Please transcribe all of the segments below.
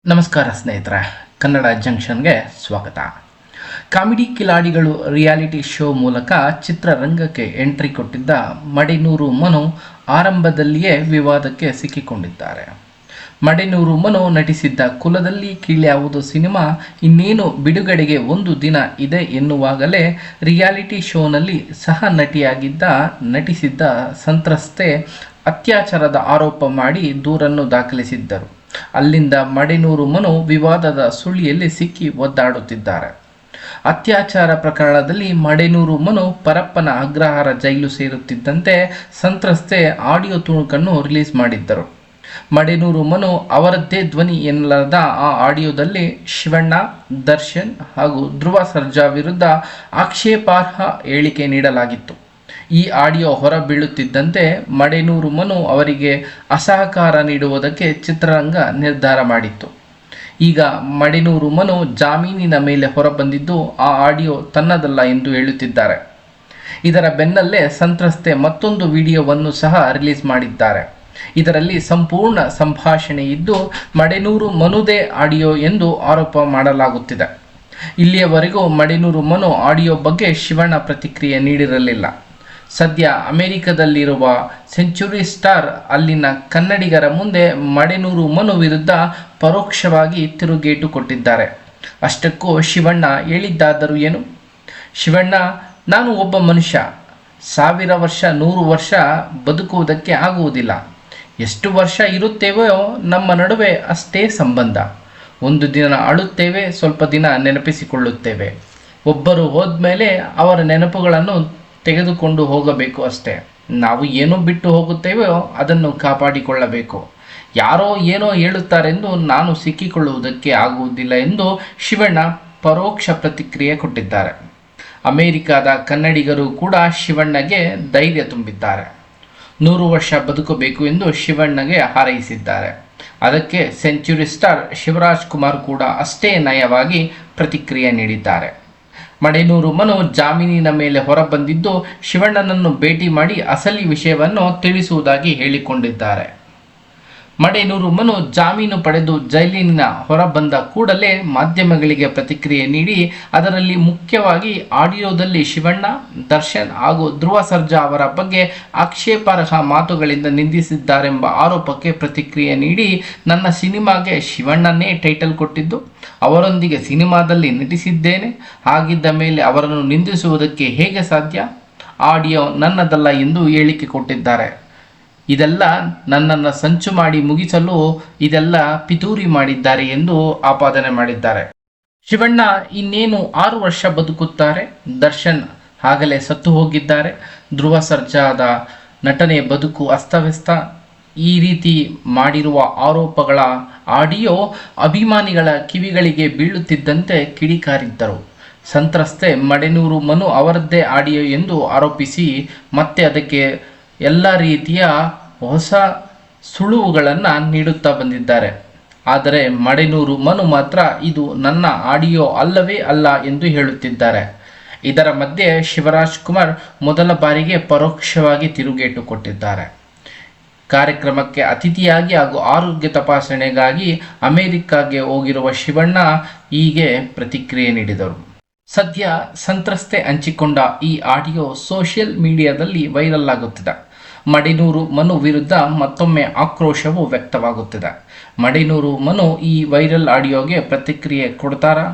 ನಮಸ್ಕಾರ ಸ್ನೇಹಿತರೆ, ಕನ್ನಡ ಜಂಕ್ಷನ್ಗೆ ಸ್ವಾಗತ. ಕಾಮಿಡಿ ಕಿಲಾಡಿಗಳು ರಿಯಾಲಿಟಿ ಶೋ ಮೂಲಕ ಚಿತ್ರರಂಗಕ್ಕೆ ಎಂಟ್ರಿ ಕೊಟ್ಟಿದ್ದ ಮಡೆನೂರು ಮನು ಆರಂಭದಲ್ಲಿಯೇ ವಿವಾದಕ್ಕೆ ಸಿಕ್ಕಿಕೊಂಡಿದ್ದಾರೆ. ಮಡೆನೂರು ಮನು ನಟಿಸಿದ್ದ ಕುಲದಲ್ಲಿ ಕೀಳ್ಯಾವುದು ಸಿನಿಮಾ ಇನ್ನೇನು ಬಿಡುಗಡೆಗೆ ಒಂದು ದಿನ ಇದೆ ಎನ್ನುವಾಗಲೇ ರಿಯಾಲಿಟಿ ಶೋನಲ್ಲಿ ಸಹ ನಟಿಸಿದ್ದ ಸಂತ್ರಸ್ತೆ ಅತ್ಯಾಚಾರದ ಆರೋಪ ಮಾಡಿ ದೂರನ್ನು ದಾಖಲಿಸಿದ್ದರು. ಅಲ್ಲಿಂದ ಮಡೆನೂರು ಮನು ವಿವಾದದ ಸುಳಿಯಲ್ಲಿ ಸಿಕ್ಕಿ ಒದ್ದಾಡುತ್ತಿದ್ದಾರೆ. ಅತ್ಯಾಚಾರ ಪ್ರಕರಣದಲ್ಲಿ ಮಡೆನೂರು ಮನು ಪರಪ್ಪನ ಅಗ್ರಹಾರ ಜೈಲು ಸೇರುತ್ತಿದ್ದಂತೆ ಸಂತ್ರಸ್ತೆ ಆಡಿಯೋ ತುಣುಕನ್ನು ರಿಲೀಸ್ ಮಾಡಿದ್ದರು. ಮಡೆನೂರು ಮನು ಅವರದ್ದೇ ಧ್ವನಿ ಎನ್ನಲಾದ ಆ ಆಡಿಯೋದಲ್ಲಿ ಶಿವಣ್ಣ, ದರ್ಶನ್ ಹಾಗೂ ಧ್ರುವ ಸರ್ಜಾ ವಿರುದ್ಧ ಆಕ್ಷೇಪಾರ್ಹ ಹೇಳಿಕೆ ನೀಡಲಾಗಿತ್ತು. ಈ ಆಡಿಯೋ ಹೊರಬೀಳುತ್ತಿದ್ದಂತೆ ಮಡೆನೂರು ಮನು ಅವರಿಗೆ ಅಸಹಕಾರ ನೀಡುವುದಕ್ಕೆ ಚಿತ್ರರಂಗ ನಿರ್ಧಾರ ಮಾಡಿತ್ತು. ಈಗ ಮಡೆನೂರು ಮನು ಜಾಮೀನಿನ ಮೇಲೆ ಹೊರಬಂದಿದ್ದು ಆ ಆಡಿಯೋ ತನ್ನದಲ್ಲ ಎಂದು ಹೇಳುತ್ತಿದ್ದಾರೆ. ಇದರ ಬೆನ್ನಲ್ಲೇ ಸಂತ್ರಸ್ತೆ ಮತ್ತೊಂದು ವಿಡಿಯೋವನ್ನು ಸಹ ರಿಲೀಸ್ ಮಾಡಿದ್ದಾರೆ. ಇದರಲ್ಲಿ ಸಂಪೂರ್ಣ ಸಂಭಾಷಣೆ ಇದ್ದು ಮಡೆನೂರು ಮನುದೇ ಆಡಿಯೋ ಎಂದು ಆರೋಪ ಮಾಡಲಾಗುತ್ತಿದೆ. ಇಲ್ಲಿಯವರೆಗೂ ಮಡೆನೂರು ಮನು ಆಡಿಯೋ ಬಗ್ಗೆ ಶಿವಣ್ಣ ಪ್ರತಿಕ್ರಿಯೆ ನೀಡಿರಲಿಲ್ಲ. ಸದ್ಯ ಅಮೆರಿಕದಲ್ಲಿರುವ ಸೆಂಚುರಿ ಸ್ಟಾರ್ ಅಲ್ಲಿನ ಕನ್ನಡಿಗರ ಮುಂದೆ ಮಡೆನೂರು ಮನು ವಿರುದ್ಧ ಪರೋಕ್ಷವಾಗಿ ತಿರುಗೇಟು ಕೊಟ್ಟಿದ್ದಾರೆ. ಅಷ್ಟಕ್ಕೂ ಶಿವಣ್ಣ ಹೇಳಿದ್ದಾದರೂ ಏನು? ಶಿವಣ್ಣ, ನಾನು ಒಬ್ಬ ಮನುಷ್ಯ, 1000 ವರ್ಷ 100 ವರ್ಷ ಬದುಕುವುದಕ್ಕೆ ಆಗುವುದಿಲ್ಲ. ಎಷ್ಟು ವರ್ಷ ಇರುತ್ತೇವೋ ನಮ್ಮ ನಡುವೆ ಅಷ್ಟೇ ಸಂಬಂಧ. ಒಂದು ದಿನ ಅಳುತ್ತೇವೆ, ಸ್ವಲ್ಪ ದಿನ ನೆನಪಿಸಿಕೊಳ್ಳುತ್ತೇವೆ. ಒಬ್ಬರು ಹೋದ್ಮೇಲೆ ಅವರ ನೆನಪುಗಳನ್ನು ತೆಗೆದುಕೊಂಡು ಹೋಗಬೇಕು ಅಷ್ಟೇ. ನಾವು ಏನು ಬಿಟ್ಟು ಹೋಗುತ್ತೇವೋ ಅದನ್ನು ಕಾಪಾಡಿಕೊಳ್ಳಬೇಕು. ಯಾರೋ ಏನೋ ಹೇಳುತ್ತಾರೆಂದು ನಾನು ಸಿಕ್ಕಿಕೊಳ್ಳುವುದಕ್ಕೆ ಆಗುವುದಿಲ್ಲ ಎಂದು ಶಿವಣ್ಣ ಪರೋಕ್ಷ ಪ್ರತಿಕ್ರಿಯೆ ಕೊಟ್ಟಿದ್ದಾರೆ. ಅಮೆರಿಕದ ಕನ್ನಡಿಗರು ಕೂಡ ಶಿವಣ್ಣಗೆ ಧೈರ್ಯ ತುಂಬಿದ್ದಾರೆ. 100 ವರ್ಷ ಬದುಕಬೇಕು ಎಂದು ಶಿವಣ್ಣಗೆ ಹಾರೈಸಿದ್ದಾರೆ. ಅದಕ್ಕೆ ಸೆಂಚುರಿ ಸ್ಟಾರ್ ಶಿವರಾಜ್ ಕುಮಾರ್ ಕೂಡ ಅಷ್ಟೇ ನಯವಾಗಿ ಪ್ರತಿಕ್ರಿಯೆ ನೀಡಿದ್ದಾರೆ. ಮಡೆನೂರು ಮನು ಜಾಮೀನಿನ ಮೇಲೆ ಹೊರಬಂದಿದ್ದು ಶಿವಣ್ಣನನ್ನು ಭೇಟಿ ಮಾಡಿ ಅಸಲಿ ವಿಷಯವನ್ನು ತಿಳಿಸುವುದಾಗಿ ಹೇಳಿಕೊಂಡಿದ್ದಾರೆ. ಮಡೆನೂರು ಮನು ಜಾಮೀನು ಪಡೆದು ಜೈಲಿನ ಹೊರಬಂದ ಕೂಡಲೇ ಮಾಧ್ಯಮಗಳಿಗೆ ಪ್ರತಿಕ್ರಿಯೆ ನೀಡಿ ಅದರಲ್ಲಿ ಮುಖ್ಯವಾಗಿ ಆಡಿಯೋದಲ್ಲಿ ಶಿವಣ್ಣ, ದರ್ಶನ್ ಹಾಗೂ ಧ್ರುವ ಸರ್ಜಾ ಅವರ ಬಗ್ಗೆ ಆಕ್ಷೇಪಾರ್ಹ ಮಾತುಗಳಿಂದ ನಿಂದಿಸಿದ್ದಾರೆಂಬ ಆರೋಪಕ್ಕೆ ಪ್ರತಿಕ್ರಿಯೆ ನೀಡಿ, ನನ್ನ ಸಿನಿಮಾಗೆ ಶಿವಣ್ಣನೇ ಟೈಟಲ್ ಕೊಟ್ಟಿದ್ದು, ಅವರೊಂದಿಗೆ ಸಿನಿಮಾದಲ್ಲಿ ನಟಿಸಿದ್ದೇನೆ, ಹಾಗಿದ್ದ ಮೇಲೆ ಅವರನ್ನು ನಿಂದಿಸುವುದಕ್ಕೆ ಹೇಗೆ ಸಾಧ್ಯ? ಆಡಿಯೋ ನನ್ನದಲ್ಲ ಎಂದು ಹೇಳಿಕೆ ಕೊಟ್ಟಿದ್ದಾರೆ. ಇದೆಲ್ಲ ನನ್ನನ್ನು ಸಂಚು ಮಾಡಿ ಮುಗಿಸಲು ಇದೆಲ್ಲ ಪಿತೂರಿ ಮಾಡಿದ್ದಾರೆ ಎಂದು ಆಪಾದನೆ ಮಾಡಿದ್ದಾರೆ. ಶಿವಣ್ಣ ಇನ್ನೇನು 6 ವರ್ಷ ಬದುಕುತ್ತಾರೆ. ದರ್ಶನ್ ಆಗಲೇ ಸತ್ತು ಹೋಗಿದ್ದಾರೆ. ಧ್ರುವ ಸರ್ಜಾದ ನಟನೆ ಬದುಕು ಅಸ್ತವ್ಯಸ್ತ. ಈ ರೀತಿ ಮಾಡಿರುವ ಆರೋಪಗಳ ಆಡಿಯೋ ಅಭಿಮಾನಿಗಳ ಕಿವಿಗಳಿಗೆ ಬೀಳುತ್ತಿದ್ದಂತೆ ಕಿಡಿಕಾರಿದ್ದರು. ಸಂತ್ರಸ್ತೆ ಮಡೆನೂರು ಮನು ಅವರದ್ದೇ ಆಡಿಯೋ ಎಂದು ಆರೋಪಿಸಿ ಮತ್ತೆ ಅದಕ್ಕೆ ಎಲ್ಲ ರೀತಿಯ ಹೊಸ ಸುಳುವುಗಳನ್ನು ನೀಡುತ್ತಾ ಬಂದಿದ್ದಾರೆ. ಆದರೆ ಮಡೆನೂರು ಮನು ಮಾತ್ರ ಇದು ನನ್ನ ಆಡಿಯೋ ಅಲ್ಲವೇ ಅಲ್ಲ ಎಂದು ಹೇಳುತ್ತಿದ್ದಾರೆ. ಇದರ ಮಧ್ಯೆ ಶಿವರಾಜ್ ಕುಮಾರ್ ಮೊದಲ ಬಾರಿಗೆ ಪರೋಕ್ಷವಾಗಿ ತಿರುಗೇಟು ಕೊಟ್ಟಿದ್ದಾರೆ. ಕಾರ್ಯಕ್ರಮಕ್ಕೆ ಅತಿಥಿಯಾಗಿ ಹಾಗೂ ಆರೋಗ್ಯ ತಪಾಸಣೆಗಾಗಿ ಅಮೆರಿಕಾಗೆ ಹೋಗಿರುವ ಶಿವಣ್ಣ ಹೀಗೆ ಪ್ರತಿಕ್ರಿಯೆ ನೀಡಿದರು. ಸದ್ಯ ಸಂತ್ರಸ್ತೆ ಹಂಚಿಕೊಂಡ ಈ ಆಡಿಯೋ ಸೋಷಿಯಲ್ ಮೀಡಿಯಾದಲ್ಲಿ ವೈರಲ್ ಆಗುತ್ತಿದೆ. ಮಡೆನೂರು ಮನು ವಿರುದ್ಧ ಮತ್ತೊಮ್ಮೆ ಆಕ್ರೋಶವು ವ್ಯಕ್ತವಾಗುತ್ತಿದೆ. ಮಡೆನೂರು ಮನು ಈ ವೈರಲ್ ಆಡಿಯೋಗೆ ಪ್ರತಿಕ್ರಿಯೆ ಕೊಡ್ತಾರಾ,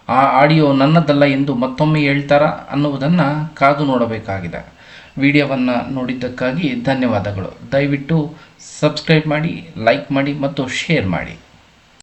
ಆ ಆಡಿಯೋ ನನ್ನದಲ್ಲ ಎಂದು ಮತ್ತೊಮ್ಮೆ ಹೇಳ್ತಾರಾ ಅನ್ನುವುದನ್ನು ಕಾದು ನೋಡಬೇಕಾಗಿದೆ. ವಿಡಿಯೋವನ್ನು ನೋಡಿದ್ದಕ್ಕಾಗಿ ಧನ್ಯವಾದಗಳು. ದಯವಿಟ್ಟು ಸಬ್ಸ್ಕ್ರೈಬ್ ಮಾಡಿ, ಲೈಕ್ ಮಾಡಿ ಮತ್ತು ಶೇರ್ ಮಾಡಿ.